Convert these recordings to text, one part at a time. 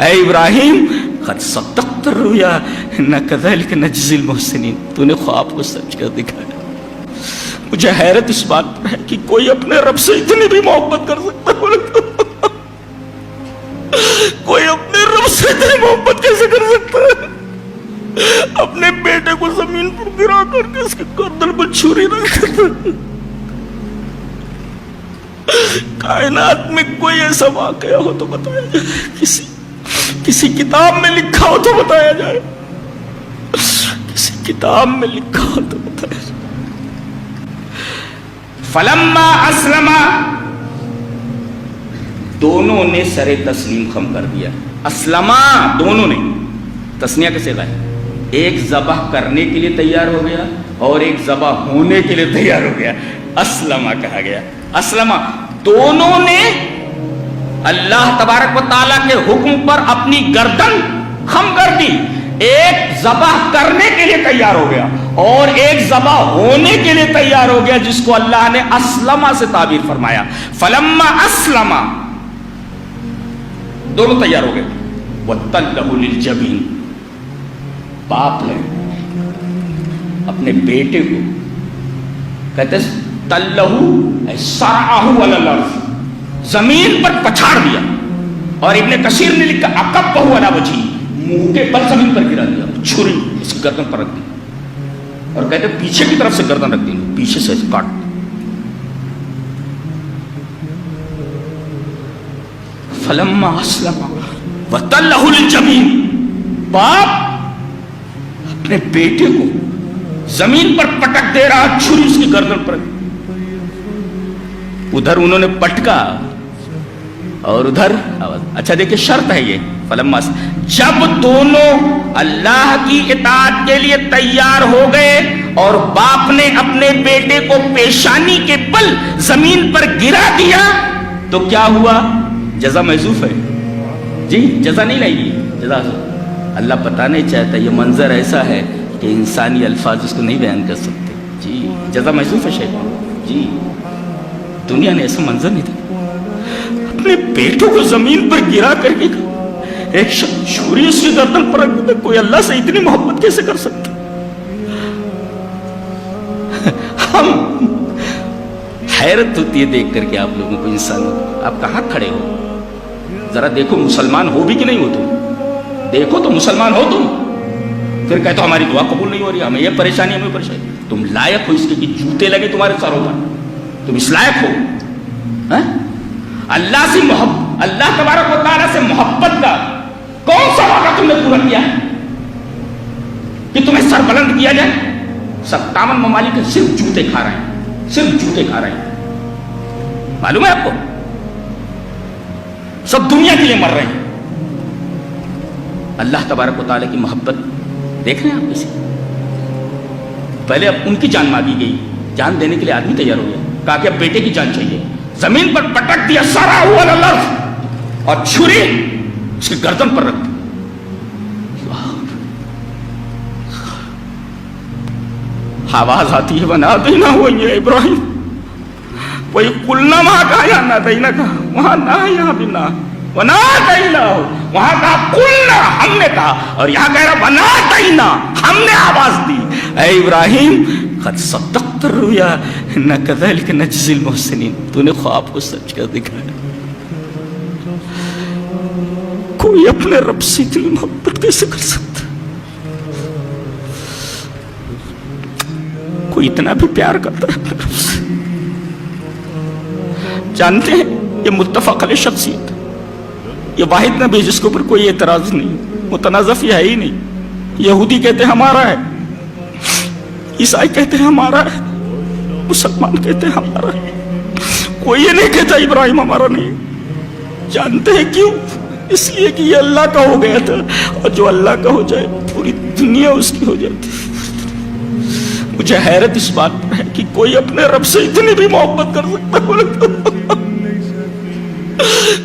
اے ابراہیم قد صدقت الرؤیا انا کذلک نجزی المحسنین، تو نے خواب کو سچ کر دکھایا۔ مجھے حیرت اس بات پر ہے کہ کوئی اپنے رب سے اتنی بھی محبت کر سکتا ہے؟ کوئی اپنے رب سے اتنی محبت کیسے کر سکتا ہے؟ اپنے بیٹے کو زمین پر گرا کر کے اس کے گردن پر چھری رکھ کر۔ کائنات میں کوئی ایسا واقعہ ہو تو بتایا جائے، کسی کتاب میں لکھا ہو تو بتایا جائے، کسی کتاب میں لکھا ہو تو بتایا جائے۔ فلما اسلما، دونوں نے سر تسلیم خم کر دیا۔ اسلما، دونوں نے، تسنیہ کیسے گئے؟ ایک ذبح کرنے کے لیے تیار ہو گیا اور ایک ذبح ہونے کے لیے تیار ہو گیا، اسلما کہا گیا۔ اسلما، دونوں نے اللہ تبارک و تعالیٰ کے حکم پر اپنی گردن خم کر دی۔ ایک ذبح کرنے کے لیے تیار ہو گیا اور ایک ذبح ہونے کے لیے تیار ہو گیا، جس کو اللہ نے اسلما سے تعبیر فرمایا۔ فلما اسلما، دونوں تیار ہو گئے۔ وَتَلَّهُ لِلْجَبِينِ، باپ نے اپنے بیٹے کو کہتے تلہو سرعہو علی الارض، زمین پر پچھاڑ دیا، اور ابن کثیر نے لکھا اکبہو علی وجہی، منہ کے بل زمین پر گرا دیا، چھری اس کی گردن پر رکھ دی، اور کہتے پیچھے کی طرف سے گردن رکھ دی، پیچھے سے کاٹ دی۔ فلما اسلم وتلہ للجبین، باپ اپنے بیٹے کو زمین پر پٹک دے رہا، چھری اس کی گردن پر، ادھر انہوں نے پٹکا اور ادھر آواز۔ اچھا دیکھیں شرط ہے یہ، فلما، جب دونوں اللہ کی اطاعت کے لیے تیار ہو گئے اور باپ نے اپنے بیٹے کو پیشانی کے بل زمین پر گرا دیا تو کیا ہوا؟ جزا محذوف ہے جی، جزا نہیں لائے گی، جزا اللہ پتہ نہیں چاہتا، یہ منظر ایسا ہے کہ انسانی الفاظ اس کو نہیں بیان کر سکتے جی، جزا محذوف ہے شیخ جی۔ دنیا نے ایسا منظر نہیں تھا، اپنے بیٹوں کو زمین پر گرا کر کے ایک چھری اس کی گردن پر رکھ دے، کوئی اللہ سے اتنی محبت کیسے کر سکتا؟ ہم حیرت ہوتی ہے دیکھ کر کے آپ لوگوں کو، انسانوں کو۔ آپ کہاں کھڑے ہو؟ ذرا دیکھو مسلمان ہو بھی کہ نہیں ہو تم، دیکھو تو مسلمان ہو تم، پھر کہتے ہو ہماری دعا قبول نہیں ہو رہی، ہمیں یہ پریشانی، ہمیں پریشانی۔ تم لائق ہو اس کے کہ جوتے لگے تمہارے سروں پر، تم اس لائق ہو؟ اللہ سے محبت، اللہ تبارک و تعالیٰ سے محبت کا کون سا وعدہ تم نے پورا کیا ہے کہ تمہیں سر بلند کیا جائے؟ 57 ممالک صرف جوتے کھا رہے ہیں، صرف جوتے کھا رہے ہیں، معلوم ہے آپ کو؟ سب دنیا کے لیے مر رہے ہیں۔ اللہ تبارک و تعالیٰ کی محبت دیکھ رہے ہیں آپ کسی؟ پہلے اب ان کی جان مانگی گئی، جان دینے کے لیے آدمی تیار ہو گیا، کہا کہ اب بیٹے کی جان چاہیے، زمین پر پٹک دیا سارا ہوا لفظ، اور چھری اس کی گردن پر رکھ دی۔ آواز آتی ہے بنا دینا ہو یہ ابراہیم، وہی کلنا وہاں کہا یا نہ دینا کہا، وہاں نہ یہاں بھی نہ، ونا دینا ہو وہاں کہا کلنا ہم نے کہا، اور یہاں کہہ رہا ونا دینا ہم نے آواز دی۔ اے ابراہیم قد صدقت الرؤیا انا کذلک نجزی المحسنین، تو نے خواب کو سچ کر دکھایا۔ کوئی اپنے رب سے اتنی محبت کیسے کر سکتا؟ کوئی اتنا بھی پیار کرتا ہے اپنے رب سے؟ جانتے ہیں یہ متفق علیہ شخصیت، یہ واحد نبی جس کے اوپر کوئی اعتراض نہیں، متنازع ہے ہی نہیں۔ یہودی کہتے ہیں ہمارا ہے، عیسائی کہتے ہیں ہمارا ہے، مسلمان کہتے ہیں ہمارا ہے، کوئی یہ نہیں کہتا ابراہیم ہمارا نہیں۔ جانتے ہیں کیوں؟ اس لیے کہ یہ اللہ کا ہو گیا تھا، اور جو اللہ کا ہو جائے پوری دنیا اس کی ہو جاتی۔ مجھے حیرت اس بات پر ہے کہ کوئی اپنے رب سے اتنی بھی محبت کر سکتا ہے؟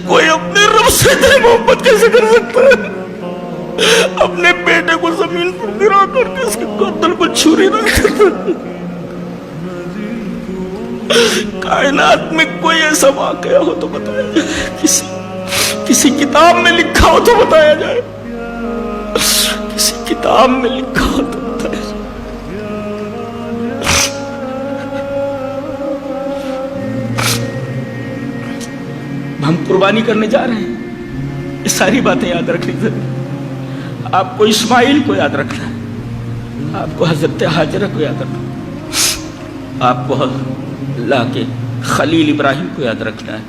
کوئی اپنے رب سے اتنی محبت کیسے کر سکتا ہے؟ اپنے بیٹے کو زمین پر گرا کر کے اس کے گردن پر چھری رکھ دی۔ کائنات میں کوئی ایسا واقعہ ہو تو بتائیں، کسی کتاب میں لکھا ہو تو بتایا جائے، کسی کتاب میں لکھا ہو تو بتایا جائے۔ ہم قربانی کرنے جا رہے ہیں، یہ ساری باتیں یاد رکھنی ضروری۔ آپ کو اسماعیل کو یاد رکھنا ہے، آپ کو حضرت ہاجرہ کو یاد رکھنا ہے، آپ کو اللہ کے خلیل ابراہیم کو یاد رکھنا ہے۔